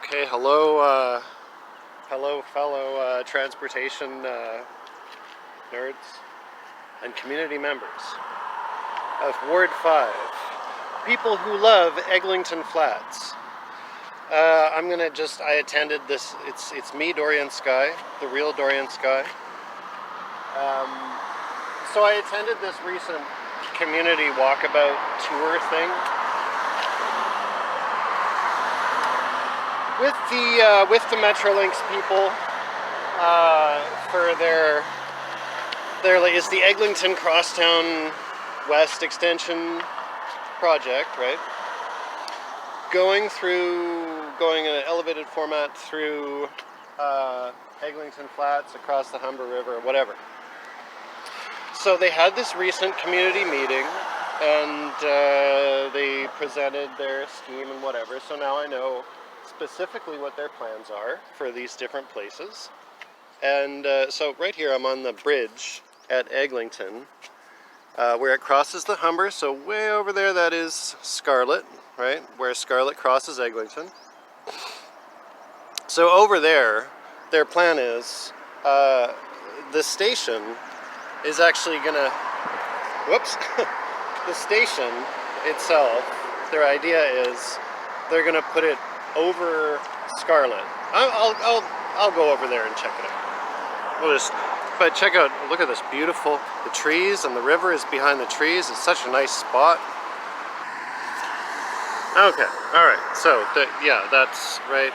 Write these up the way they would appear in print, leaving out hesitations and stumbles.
Okay, hello fellow transportation nerds and community members of Ward 5, people who love Eglinton Flats. I attended this, it's me, Dorian Sky, the real Dorian Sky. So I attended this recent community walkabout tour thing with the Metrolinx people for their is the Eglinton Crosstown West Extension project, right? Going in an elevated format through Eglinton Flats, across the Humber River, whatever. So they had this recent community meeting, and they presented their scheme and whatever. So now I know specifically what their plans are for these different places. And so right here I'm on the bridge at Eglinton, where it crosses the Humber. So way over there, that is Scarlett, right? Where Scarlett crosses Eglinton. So over there, their plan is, the station is actually gonna, the station itself, their idea is they're gonna put it over Scarlett. I'll go over there and check it out. But check out, look at this beautiful, the trees, and the river is behind the trees. It's such a nice spot. Okay, all right. So yeah, that's right.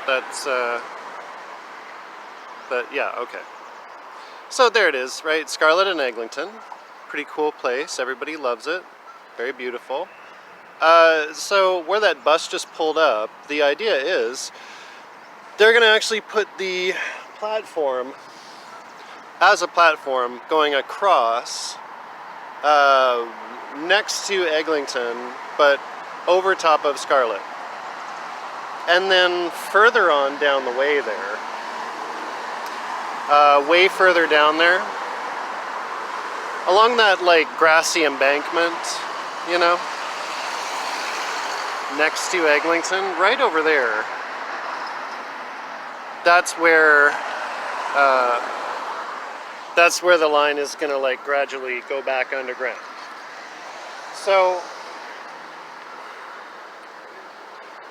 Yeah, okay. So there it is, right? Scarlett and Eglinton, pretty cool place. Everybody loves it. Very beautiful. So where that bus just pulled up, the idea is they're going to actually put the platform as a platform going across next to Eglinton, but over top of Scarlett. And then further on down the way there, way further down there, along that like grassy embankment, you know, next to Eglinton, right over there, that's where the line is gonna like gradually go back underground. So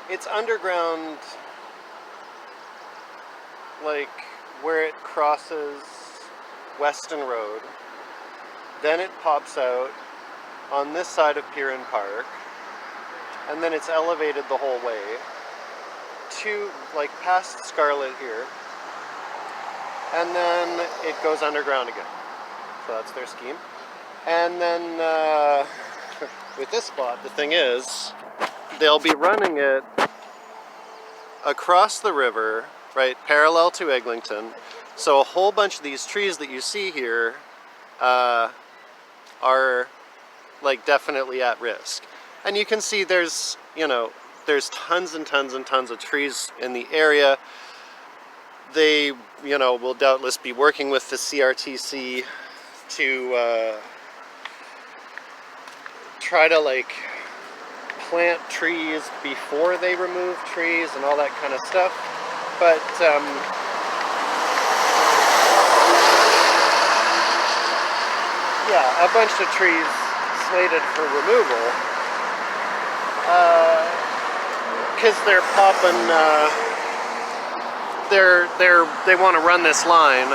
it's underground, like where it crosses Weston Road. Then it pops out on this side of Piran Park, and then it's elevated the whole way to like past Scarlett here, and then it goes underground again. So that's their scheme. And then with this spot, the thing is, they'll be running it across the river, right, parallel to Eglinton. So a whole bunch of these trees that you see here are like definitely at risk. And you can see there's tons and tons and tons of trees in the area. They, will doubtless be working with the CRTC to try to like plant trees before they remove trees and all that kind of stuff. But yeah, a bunch of trees slated for removal because they're popping. They want to run this line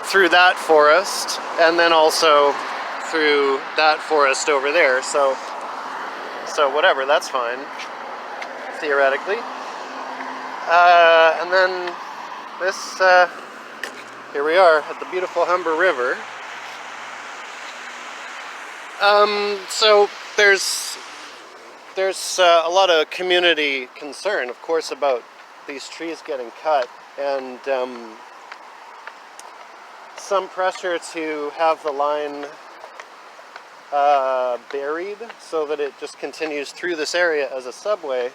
through that forest and then also through that forest over there. So whatever, that's fine, theoretically. And then this, here we are at the beautiful Humber River. So there's a lot of community concern, of course, about these trees getting cut, and some pressure to have the line buried so that it just continues through this area as a subway.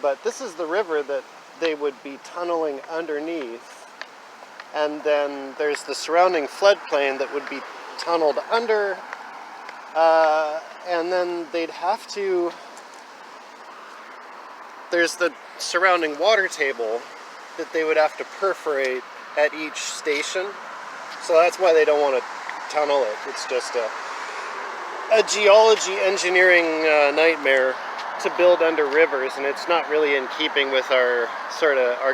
But this is the river that they would be tunneling underneath, and then there's the surrounding floodplain that would be tunneled under, and then they'd have to there's the surrounding water table that they would have to perforate at each station. So that's why they don't want to tunnel it. It's just a geology engineering nightmare to build under rivers, and it's not really in keeping with our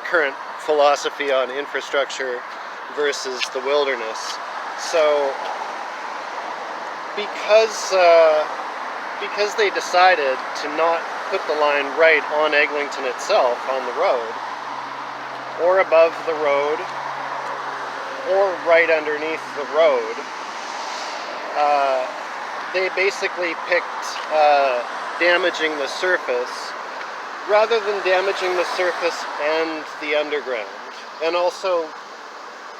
current philosophy on infrastructure versus the wilderness. So because they decided to not put the line right on Eglinton itself, on the road, or above the road, or right underneath the road, they basically picked damaging the surface rather than damaging the surface and the underground. And also,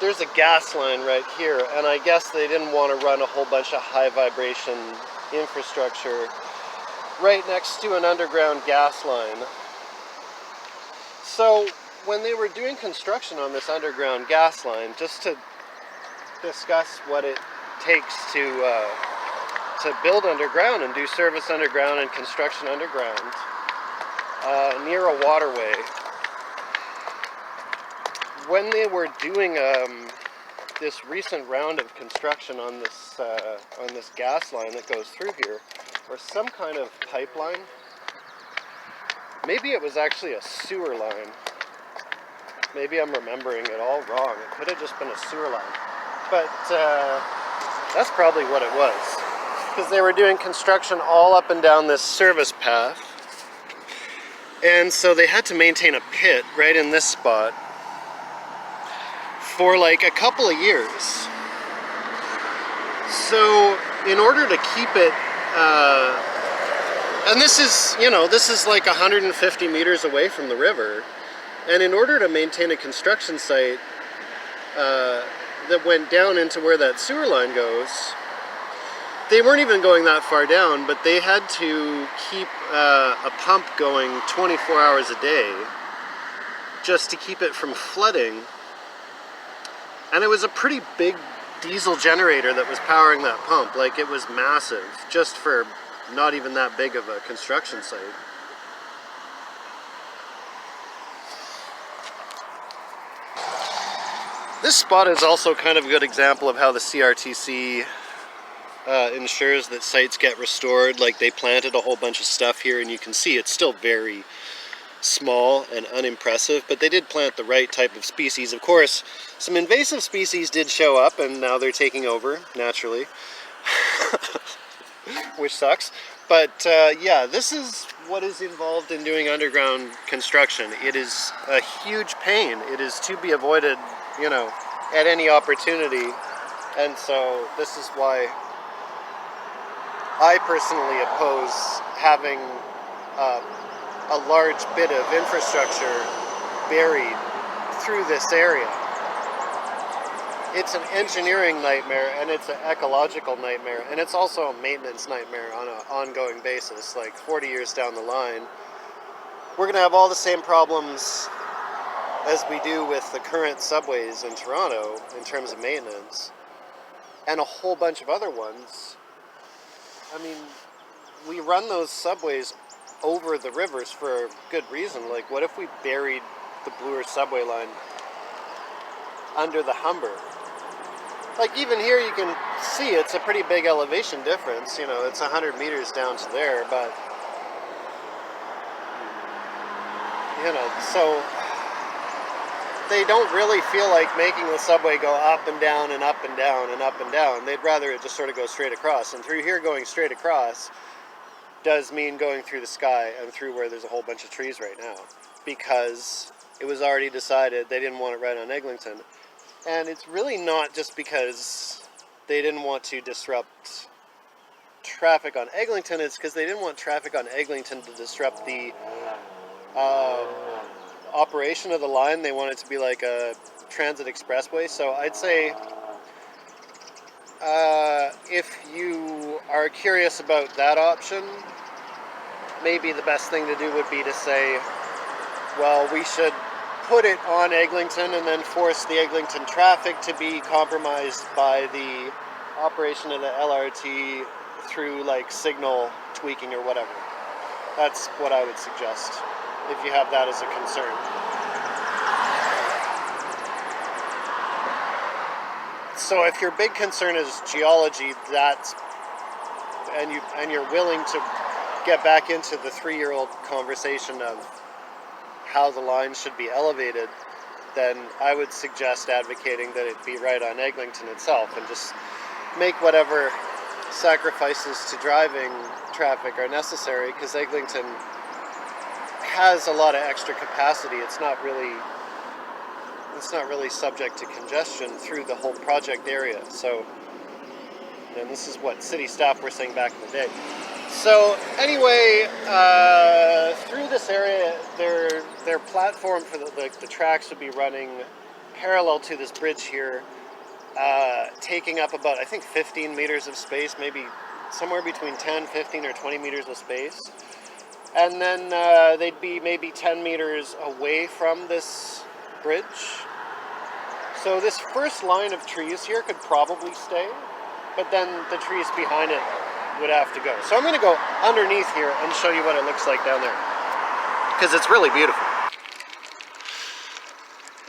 there's a gas line right here, and I guess they didn't want to run a whole bunch of high vibration infrastructure right next to an underground gas line. So when they were doing construction on this underground gas line, just to discuss what it takes to build underground and do service underground and construction underground near a waterway, when they were doing this recent round of construction on this gas line that goes through here, or some kind of pipeline, maybe it was actually a sewer line. Maybe I'm remembering it all wrong. It could have just been a sewer line. But that's probably what it was. Because they were doing construction all up and down this service path. And so they had to maintain a pit right in this spot for like a couple of years. So in order to keep it, and this is like 150 meters away from the river, and in order to maintain a construction site that went down into where that sewer line goes, they weren't even going that far down, but they had to keep a pump going 24 hours a day just to keep it from flooding. And it was a pretty big diesel generator that was powering that pump. Like, it was massive, just for not even that big of a construction site. This spot is also kind of a good example of how the CRTC ensures that sites get restored. Like, they planted a whole bunch of stuff here, and you can see it's still very small and unimpressive, but they did plant the right type of species. Of course, some invasive species did show up, and now they're taking over, naturally, which sucks. But yeah, this is what is involved in doing underground construction. It is a huge pain. It is to be avoided, you know, at any opportunity. And so this is why I personally oppose having a large bit of infrastructure buried through this area. It's an engineering nightmare, and it's an ecological nightmare, and it's also a maintenance nightmare on an ongoing basis. Like 40 years down the line, we're going to have all the same problems as we do with the current subways in Toronto in terms of maintenance, and a whole bunch of other ones. I mean, we run those subways over the rivers for a good reason. Like, what if we buried the Bloor subway line under the Humber? Like, even here you can see it's a pretty big elevation difference. You know, it's 100 meters down to there, but, you know, so they don't really feel like making the subway go up and down and up and down and up and down. They'd rather it just sort of go straight across. And through here, going straight across does mean going through the sky and through where there's a whole bunch of trees right now, because it was already decided they didn't want it right on Eglinton. And it's really not just because they didn't want to disrupt traffic on Eglinton, it's because they didn't want traffic on Eglinton to disrupt the operation of the line. They want it to be like a transit expressway. So I'd say if you are curious about that option, maybe the best thing to do would be to say, well, we should put it on Eglinton and then force the Eglinton traffic to be compromised by the operation of the LRT through like signal tweaking or whatever. That's what I would suggest. if you have that as a concern. So if your big concern is geology, and you're willing to get back into the 3-year-old conversation of how the line should be elevated, then I would suggest advocating that it be right on Eglinton itself, and just make whatever sacrifices to driving traffic are necessary, because Eglinton has a lot of extra capacity. It's not really subject to congestion through the whole project area. So, and this is what city staff were saying back in the day. So anyway, through this area, their platform for the tracks would be running parallel to this bridge here, taking up about, I think, 15 meters of space, maybe somewhere between 10, 15, or 20 meters of space. And then they'd be maybe 10 meters away from this bridge. So this first line of trees here could probably stay, but then the trees behind it would have to go. So I'm going to go underneath here and show you what it looks like down there, because it's really beautiful.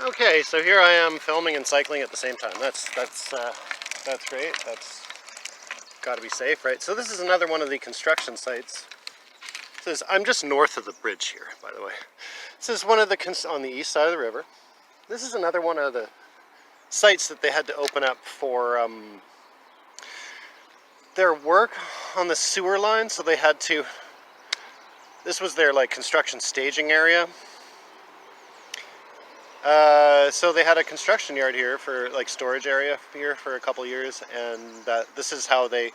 Okay, so here I am filming and cycling at the same time. That's great. That's got to be safe, right? So this is another one of the construction sites. I'm just north of the bridge here, by the way. This is one of the on the east side of the river. This is another one of the sites that they had to open up for their work on the sewer line. So they had to. This was their like construction staging area. So they had a construction yard here for like storage area here for a couple years, and this is how they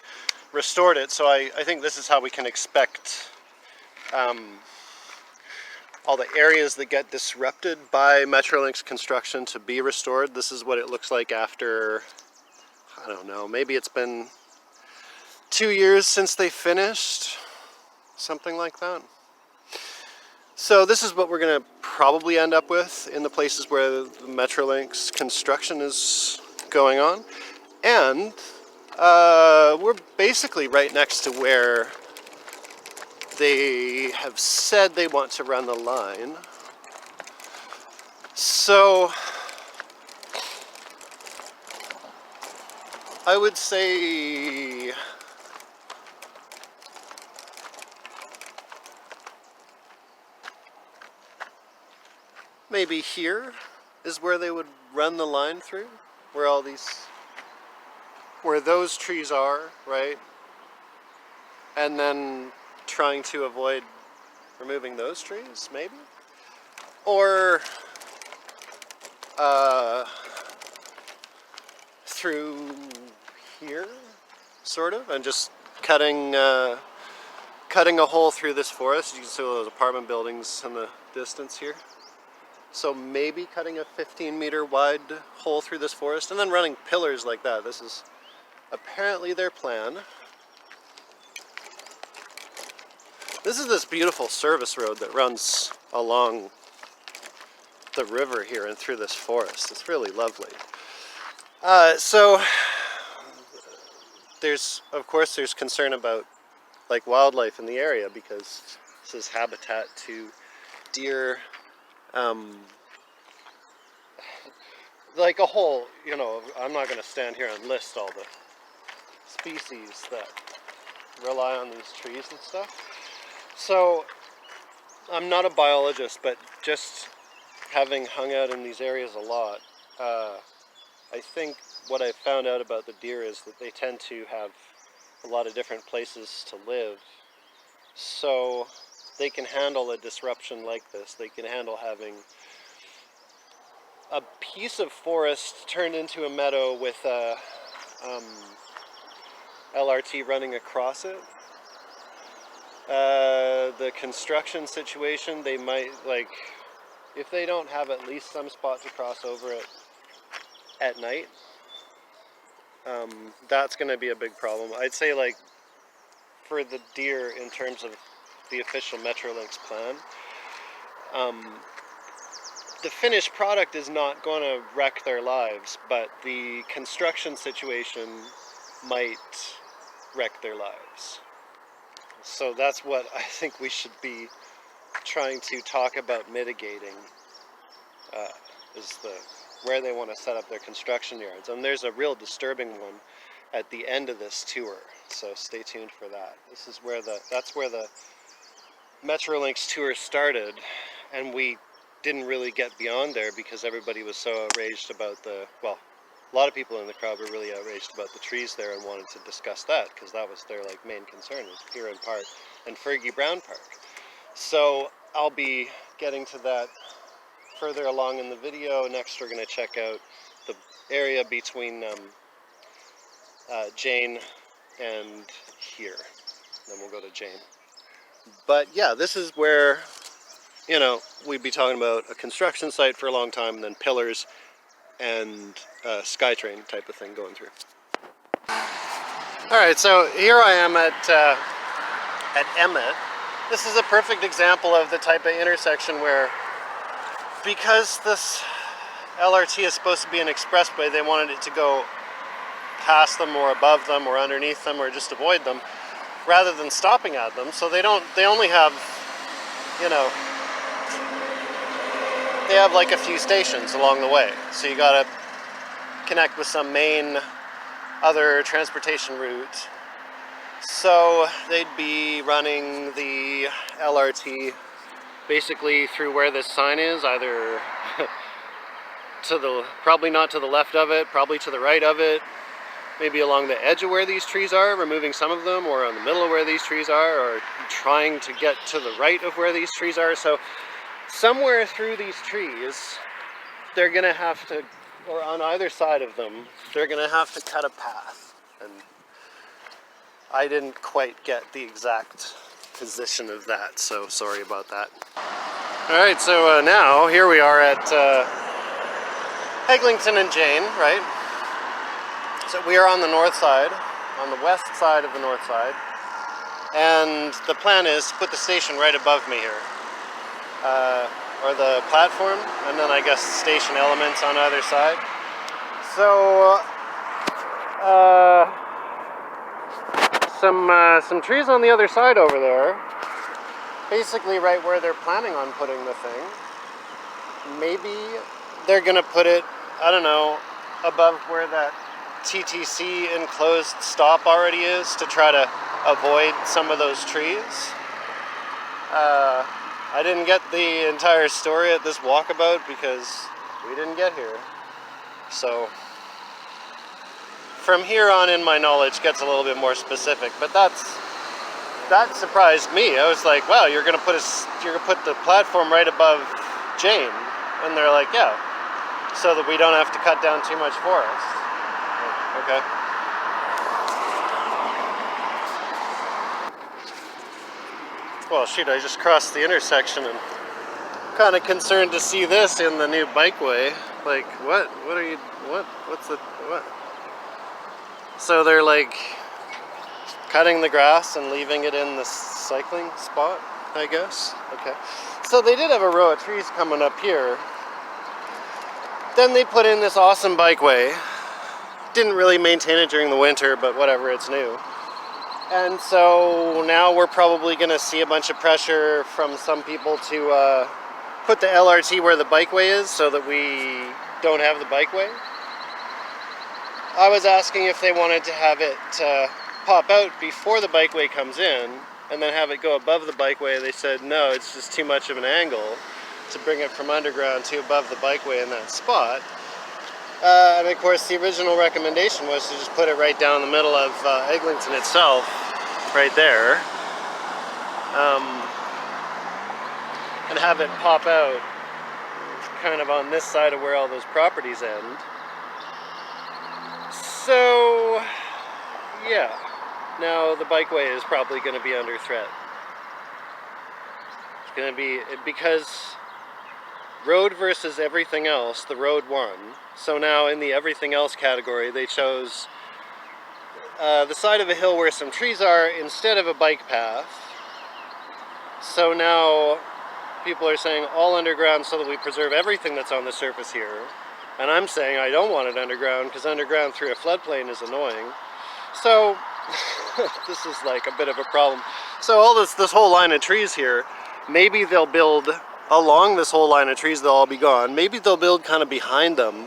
restored it. So I think this is how we can expect all the areas that get disrupted by Metrolinx construction to be restored. This is what it looks like after, I don't know, maybe it's been 2 years since they finished, something like that. So this is what we're going to probably end up with in the places where the Metrolinx construction is going on. And we're basically right next to where they have said they want to run the line. So I would say maybe here is where they would run the line through, where those trees are, right? And then trying to avoid removing those trees, maybe? Or through here, sort of, and just cutting a hole through this forest. You can see all those apartment buildings in the distance here. So maybe cutting a 15-meter wide hole through this forest and then running pillars like that. This is apparently their plan. This is this beautiful service road that runs along the river here and through this forest. It's really lovely. So there's concern about like wildlife in the area, because this is habitat to deer. Like a whole, you know, I'm not going to stand here and list all the species that rely on these trees and stuff. So I'm not a biologist, but just having hung out in these areas a lot, I think what I found out about the deer is that they tend to have a lot of different places to live. So they can handle a disruption like this. They can handle having a piece of forest turned into a meadow with a LRT running across it. The construction situation, they might, like, if they don't have at least some spot to cross over it at night, that's going to be a big problem. I'd say, like, for the deer, in terms of the official Metrolinx plan, the finished product is not going to wreck their lives, but the construction situation might wreck their lives. So that's what I think we should be trying to talk about mitigating is where they want to set up their construction yards. And there's a real disturbing one at the end of this tour, so stay tuned for that. This is where that's where the Metrolinx tour started, and we didn't really get beyond there because everybody was so outraged about well, a lot of people in the crowd were really outraged about the trees there and wanted to discuss that because that was their like main concern, was Huron Park and Fergie Brown Park. So I'll be getting to that further along in the video. Next we're going to check out the area between Jane and here. Then we'll go to Jane. But yeah, this is where, you know, we'd be talking about a construction site for a long time, and then pillars and SkyTrain type of thing going through. Alright, so here I am at Emmett. This is a perfect example of the type of intersection where, because this LRT is supposed to be an expressway, they wanted it to go past them or above them or underneath them or just avoid them rather than stopping at them. So they only have, you know, they have like a few stations along the way. So you gotta connect with some main other transportation route. So they'd be running the LRT basically through where this sign is, either probably not to the left of it, probably to the right of it, maybe along the edge of where these trees are, removing some of them, or in the middle of where these trees are, or trying to get to the right of where these trees are. So somewhere through these trees, they're gonna have to, or on either side of them, they're gonna have to cut a path. And I didn't quite get the exact position of that, so sorry about that. Alright, so now here we are at Eglinton and Jane, right? So we are on the north side, on the west side of the north side, and the plan is to put the station right above me here, or the platform, and then I guess station elements on either side. So some trees on the other side over there, basically right where they're planning on putting the thing. Maybe they're gonna put it, I don't know, above where that TTC enclosed stop already is to try to avoid some of those trees. I didn't get the entire story at this walkabout because we didn't get here. So from here on in, my knowledge gets a little bit more specific, but that surprised me. I was like, wow, you're gonna put the platform right above Jane, and they're like, yeah, so that we don't have to cut down too much forest. Okay. Well, shoot, I just crossed the intersection and kind of concerned to see this in the new bikeway. Like, what? What are you, what? What's the, what? So they're like cutting the grass and leaving it in the cycling spot, I guess. Okay. So they did have a row of trees coming up here. Then they put in this awesome bikeway. Didn't really maintain it during the winter, but whatever, it's new. And so now we're probably going to see a bunch of pressure from some people to put the LRT where the bikeway is so that we don't have the bikeway. I was asking if they wanted to have it pop out before the bikeway comes in and then have it go above the bikeway. They said no, it's just too much of an angle to bring it from underground to above the bikeway in that spot. And of course the original recommendation was to just put it right down the middle of Eglinton itself, right there, and have it pop out kind of on this side of where all those properties end. So yeah, now the bikeway is probably going to be under threat. It's going to be, because road versus everything else, the road won. So now in the everything else category, they chose the side of a hill where some trees are instead of a bike path. So now people are saying all underground so that we preserve everything that's on the surface here. And I'm saying I don't want it underground because underground through a floodplain is annoying. So this is like a bit of a problem. So all this whole line of trees here Maybe they'll build along this whole line of trees, they'll all be gone. Maybe they'll build kind of behind them.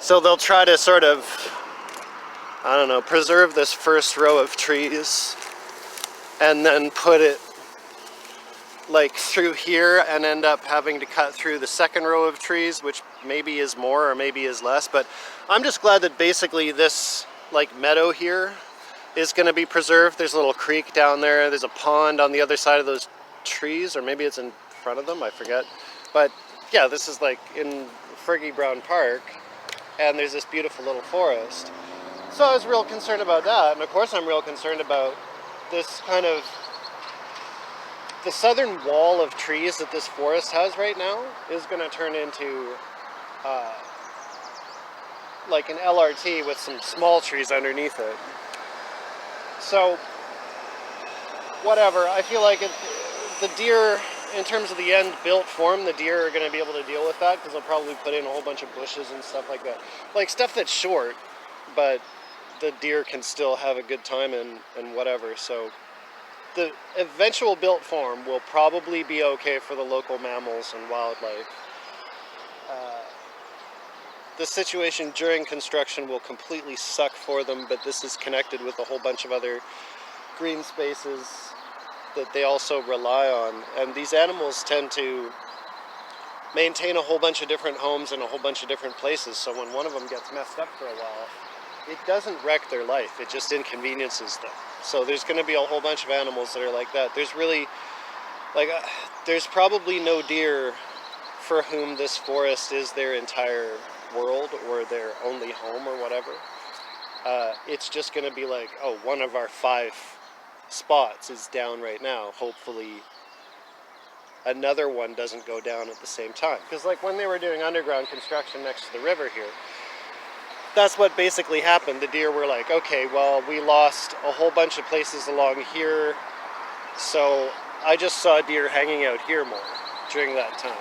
So they'll try to sort of, I don't know, preserve this first row of trees and then put it like through here and end up having to cut through the second row of trees, which maybe is more or maybe is less. But I'm just glad that basically this like meadow here is going to be preserved. There's a little creek down there. There's a pond on the other side of those trees, or maybe it's in front of them, I forget. But yeah, this is like in Fergie Brown Park, and there's this beautiful little forest. So I was real concerned about that, and of course I'm real concerned about this kind of, the southern wall of trees that this forest has right now is going to turn into like an LRT with some small trees underneath it. So whatever, I feel like the deer, in terms of the end built form, the deer are going to be able to deal with that, because they'll probably put in a whole bunch of bushes and stuff like that. Like stuff that's short, but the deer can still have a good time and whatever. So the eventual built form will probably be okay for the local mammals and wildlife. The situation during construction will completely suck for them, but this is connected with a whole bunch of other green spaces that they also rely on. And these animals tend to maintain a whole bunch of different homes in a whole bunch of different places, so when one of them gets messed up for a while, it doesn't wreck their life, it just inconveniences them. So there's going to be a whole bunch of animals that are like that. There's really, like, there's probably no deer for whom this forest is their entire world or their only home or whatever. It's just going to be like, oh, one of our 5 spots is down right now. Hopefully another one doesn't go down at the same time. Because like when they were doing underground construction next to the river here, that's what basically happened. The deer were like, okay, well, we lost a whole bunch of places along here, so I just saw deer hanging out here more during that time.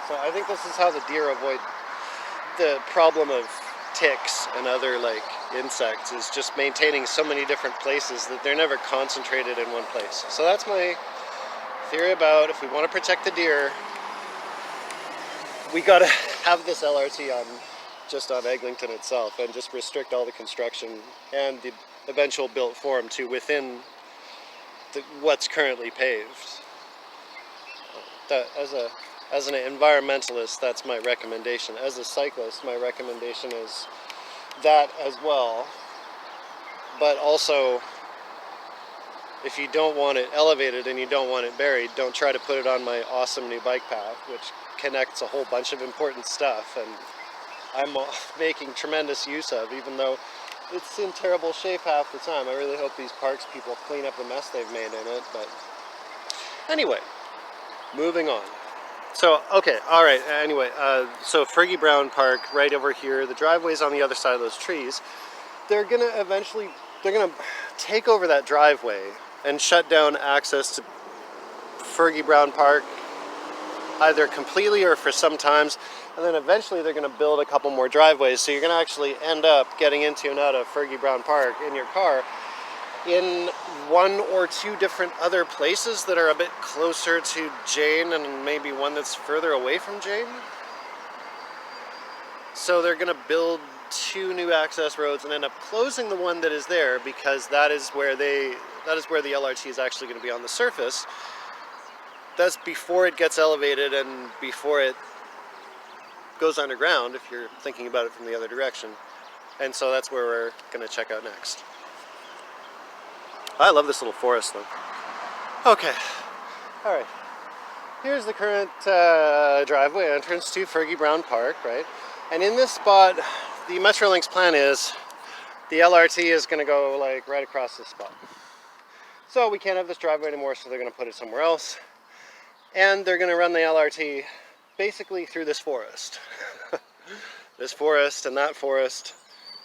So I think this is how the deer avoid the problem of ticks and other like insects, is just maintaining so many different places that they're never concentrated in one place. So that's my theory about, if we want to protect the deer, we gotta have this LRT on just on Eglinton itself, and just restrict all the construction and the eventual built form to within what's currently paved. That, as an environmentalist, that's my recommendation. As a cyclist, my recommendation is that as well. But also, if you don't want it elevated and you don't want it buried, don't try to put it on my awesome new bike path, which connects a whole bunch of important stuff, and I'm making tremendous use of, even though it's in terrible shape half the time. I really hope these parks people clean up the mess they've made in it. But anyway, moving on. So, okay, all right, anyway, so Fergie Brown Park, right over here, the driveway's on the other side of those trees. They're gonna take over that driveway and shut down access to Fergie Brown Park, either completely or for some times, and then eventually they're going to build a couple more driveways, so you're going to actually end up getting into and out of Fergie Brown Park in your car in 1 or 2 different other places that are a bit closer to Jane, and maybe one that's further away from Jane. So they're going to build 2 new access roads and end up closing the one that is there, because that is where the LRT is actually going to be on the surface. That's before it gets elevated and before it goes underground, if you're thinking about it from the other direction. And so that's where we're going to check out next. I love this little forest though. Okay, all right. Here's the current driveway entrance to Fergie Brown Park, right? And in this spot, the Metrolinx plan is the LRT is going to go like right across this spot. So we can't have this driveway anymore, so they're going to put it somewhere else. And they're going to run the LRT basically through this forest. This forest and that forest.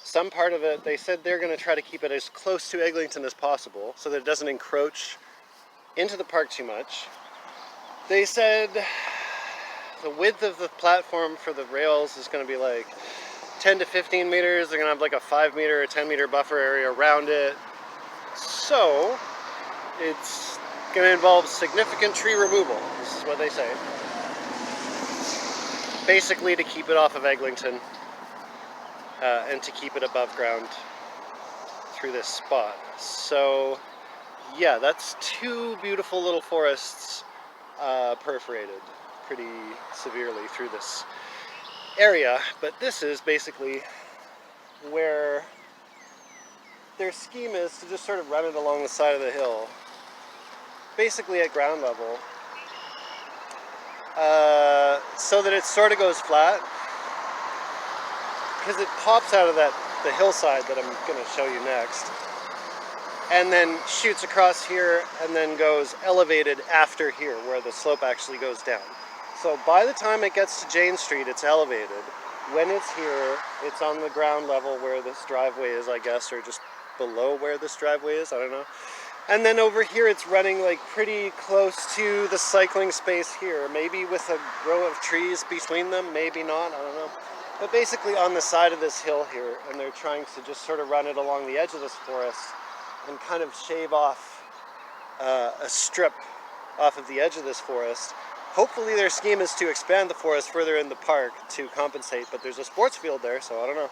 Some part of it, they said they're going to try to keep it as close to Eglinton as possible so that it doesn't encroach into the park too much. They said the width of the platform for the rails is going to be like 10 to 15 meters. They're going to have like a 5 meter or 10 meter buffer area around it. So it's going to involve significant tree removal. This is what they say. Basically to keep it off of Eglinton and to keep it above ground through this spot. So yeah, that's two beautiful little forests perforated pretty severely through this area, but this is basically where their scheme is to just sort of run it along the side of the hill, basically at ground level, so that it sort of goes flat, because it pops out of the hillside that I'm going to show you next, and then shoots across here and then goes elevated after here where the slope actually goes down. So by the time it gets to Jane Street, it's elevated. When it's here, it's on the ground level where this driveway is, I guess, or just below where this driveway is, I don't know. And then over here it's running like pretty close to the cycling space here, maybe with a row of trees between them, maybe not, I don't know. But basically on the side of this hill here, and they're trying to just sort of run it along the edge of this forest and kind of shave off a strip off of the edge of this forest. Hopefully their scheme is to expand the forest further in the park to compensate, but there's a sports field there, so I don't know.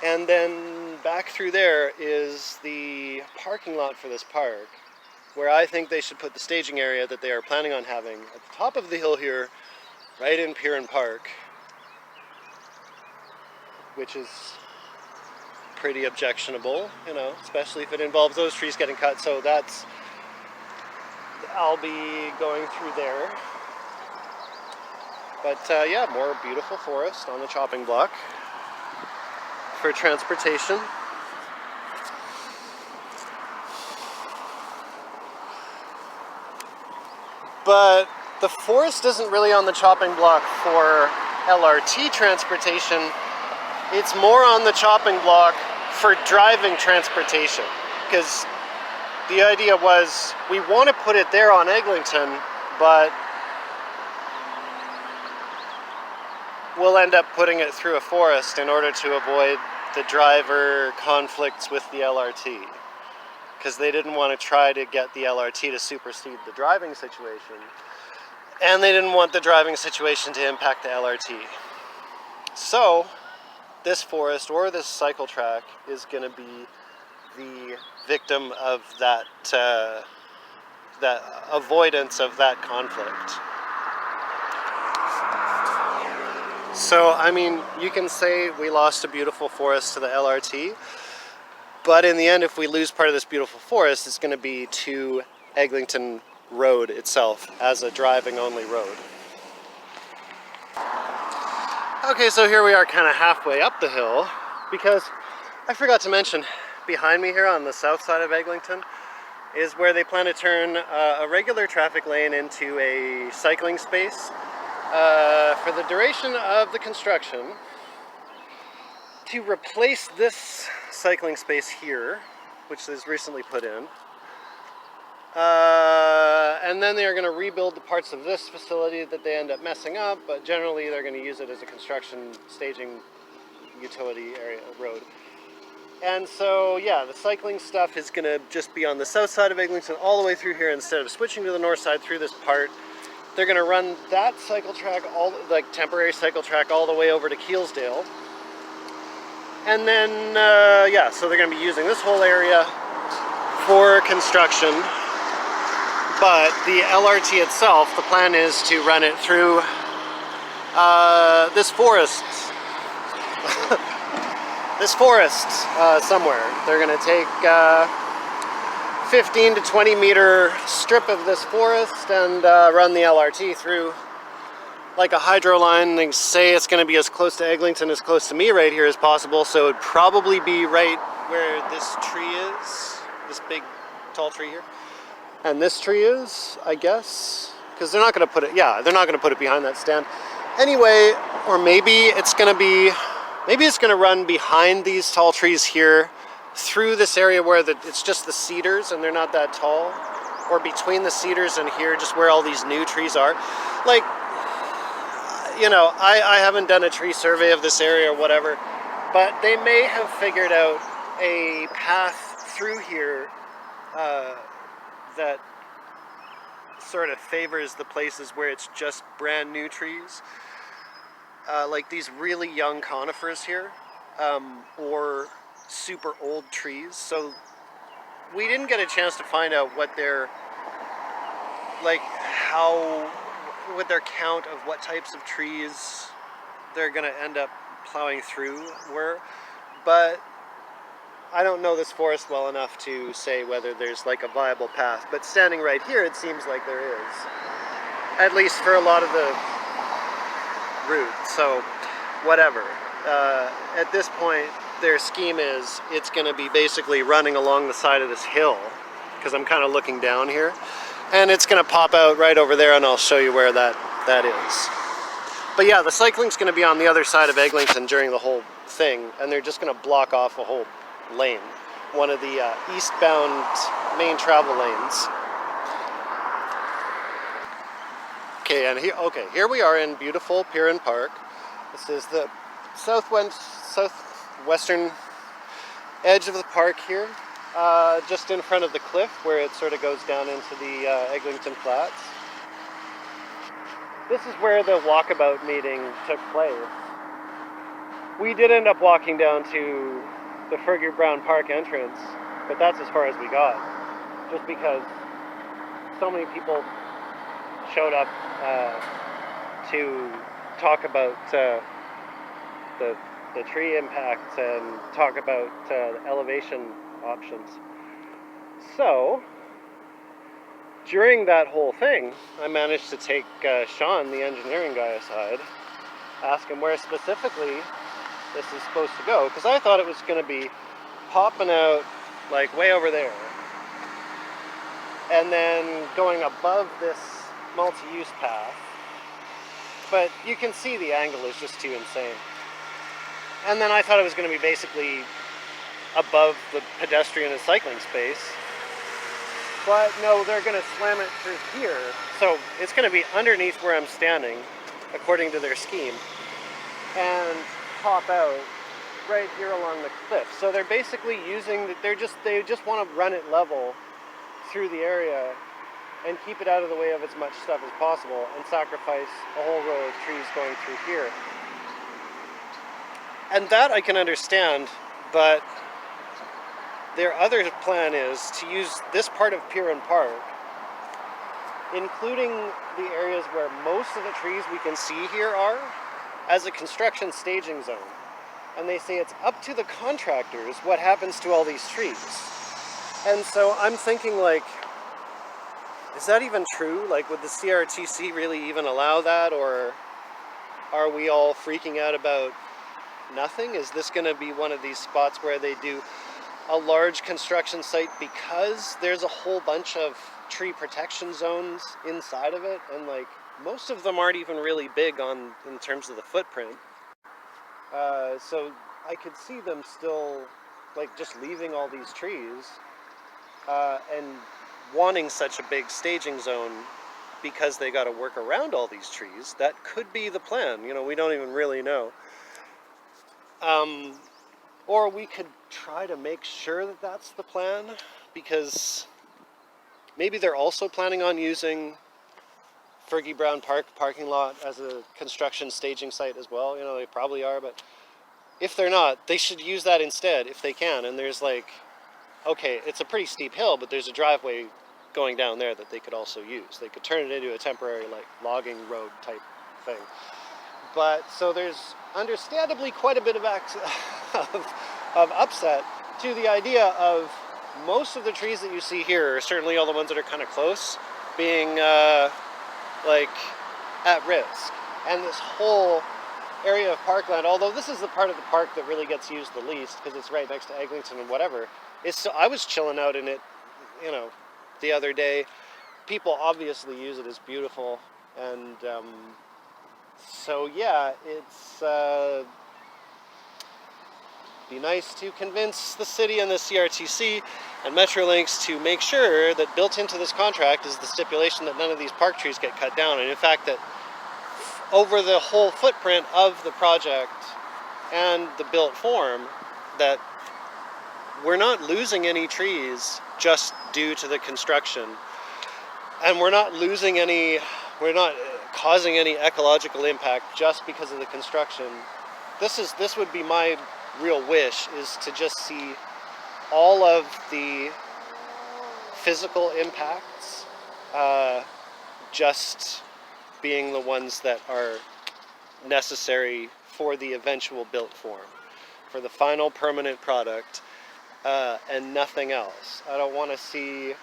And then back through there is the parking lot for this park, where I think they should put the staging area that they are planning on having at the top of the hill here, right in Piran Park, which is pretty objectionable, you know, especially if it involves those trees getting cut. So that's, I'll be going through there. But yeah, more beautiful forest on the chopping block for transportation. But the forest isn't really on the chopping block for LRT transportation. It's more on the chopping block for driving transportation, because the idea was we want to put it there on Eglinton, but we'll end up putting it through a forest in order to avoid the driver conflicts with the LRT, because they didn't want to try to get the LRT to supersede the driving situation, and they didn't want the driving situation to impact the LRT. So this forest or this cycle track is going to be the victim of that that avoidance of that conflict. So, I mean, you can say we lost a beautiful forest to the LRT, but in the end, if we lose part of this beautiful forest, it's going to be to Eglinton Road itself as a driving-only road. Okay, so here we are kind of halfway up the hill, because I forgot to mention, behind me here on the south side of Eglinton is where they plan to turn a regular traffic lane into a cycling space for the duration of the construction, to replace this cycling space here, which is recently put in. And then they are going to rebuild the parts of this facility that they end up messing up, but generally they're going to use it as a construction staging utility area road. And so, yeah, the cycling stuff is going to just be on the south side of Eglinton all the way through here instead of switching to the north side through this part. They're going to run that cycle track, like temporary cycle track, all the way over to Keelsdale. And then, yeah, so they're going to be using this whole area for construction. But the LRT itself, the plan is to run it through this forest. This forest somewhere. They're going to take 15 to 20 meter strip of this forest and run the LRT through like a hydro line. They say it's going to be as close to Eglinton, as close to me right here as possible. So it'd probably be right where this tree is, this big tall tree here. And this tree is, I guess, because they're not going to put it, yeah, they're not going to put it behind that stand. Anyway, or maybe it's going to be, maybe it's going to run behind these tall trees here through this area where it's just the cedars and they're not that tall, or between the cedars and here, just where all these new trees are. Like, you know, I haven't done a tree survey of this area or whatever, but they may have figured out a path through here that sort of favors the places where it's just brand new trees, like these really young conifers here, or super old trees. So we didn't get a chance to find out what their, like, what their count of what types of trees they're going to end up plowing through were, but I don't know this forest well enough to say whether there's like a viable path. But standing right here, it seems like there is, at least for a lot of the route. So whatever, at this point their scheme is it's going to be basically running along the side of this hill, because I'm kind of looking down here, and it's going to pop out right over there, and I'll show you where that is. But yeah, the cycling's going to be on the other side of Eglinton during the whole thing, and they're just going to block off a whole lane, one of the eastbound main travel lanes. Okay, and here we are in beautiful Piran Park. This is the southwestern edge of the park here, just in front of the cliff where it sort of goes down into the Eglinton Flats. This is where the walkabout meeting took place. We did end up walking down to the Fergie Brown Park entrance, but that's as far as we got, just because so many people showed up to talk about the tree impacts and talk about elevation options. So during that whole thing, I managed to take Sean, the engineering guy, aside, ask him where specifically this is supposed to go, because I thought it was going to be popping out like way over there and then going above this multi-use path, but you can see the angle is just too insane. And then I thought it was going to be basically above the pedestrian and cycling space, but no, they're going to slam it through here, so it's going to be underneath where I'm standing according to their scheme, and pop out right here along the cliff. So they're basically using they just want to run it level through the area and keep it out of the way of as much stuff as possible, and sacrifice a whole row of trees going through here. And that I can understand, but their other plan is to use this part of Piran Park, including the areas where most of the trees we can see here are, as a construction staging zone. And they say it's up to the contractors what happens to all these trees. And so I'm thinking, like, is that even true? Like, would the CRTC really even allow that, or are we all freaking out about nothing? Is this going to be one of these spots where they do a large construction site because there's a whole bunch of tree protection zones inside of it, and like most of them aren't even really big in terms of the footprint, so I could see them still like just leaving all these trees and wanting such a big staging zone because they got to work around all these trees. That could be the plan, you know, we don't even really know. Or we could try to make sure that that's the plan, because maybe they're also planning on using Fergie Brown Park parking lot as a construction staging site as well. You know, they probably are, but if they're not, they should use that instead if they can. And there's like, okay, it's a pretty steep hill, but there's a driveway going down there that they could also use. They could turn it into a temporary like logging road type thing. But so there's understandably quite a bit of upset to the idea of most of the trees that you see here, certainly all the ones that are kind of close, being like at risk. And this whole area of parkland, although this is the part of the park that really gets used the least because it's right next to Eglinton and whatever, is so I was chilling out in it, you know, the other day. People obviously use it as beautiful, and so yeah, it's be nice to convince the city and the CRTC and Metrolinx to make sure that built into this contract is the stipulation that none of these park trees get cut down, and in fact that over the whole footprint of the project and the built form, that we're not losing any trees just due to the construction. And we're not losing any, we're not causing any ecological impact just because of the construction. This would be my real wish, is to just see all of the physical impacts just being the ones that are necessary for the eventual built form, for the final permanent product, and nothing else. I don't want to see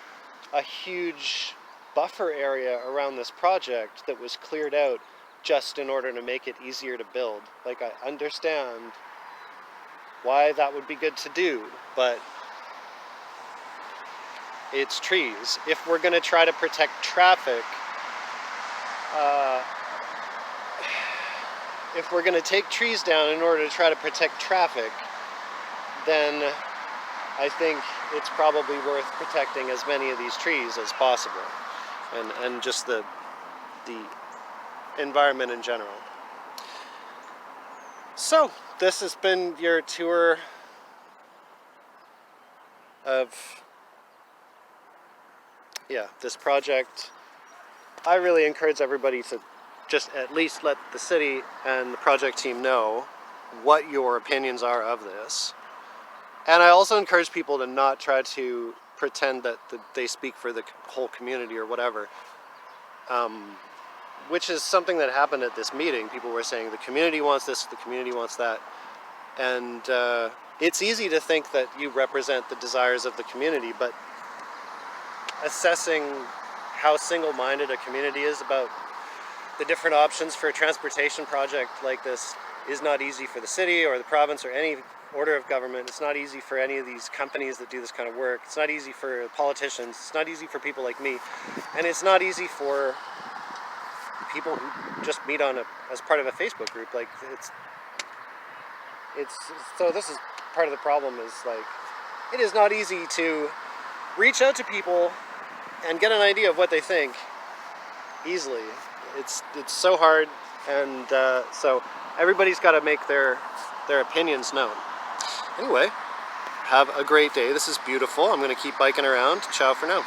a huge buffer area around this project that was cleared out just in order to make it easier to build. Like, I understand why that would be good to do, but it's trees. If we're going to try to protect traffic, if we're going to take trees down in order to try to protect traffic, then I think it's probably worth protecting as many of these trees as possible, and just the environment in general. So, this has been your tour of, this project. I really encourage everybody to just at least let the city and the project team know what your opinions are of this. And I also encourage people to not try to pretend that they speak for the whole community or whatever, which is something that happened at this meeting. People were saying the community wants this, the community wants that, and it's easy to think that you represent the desires of the community, but assessing how single-minded a community is about the different options for a transportation project like this is not easy for the city or the province or any order of government. It's not easy for any of these companies that do this kind of work. It's not easy for politicians. It's not easy for people like me. And it's not easy for people who just meet on as part of a Facebook group. Like, so this is part of the problem, is like, it is not easy to reach out to people and get an idea of what they think easily. It's so hard, and so everybody's got to make their opinions known. Anyway, have a great day. This is beautiful. I'm going to keep biking around. Ciao for now.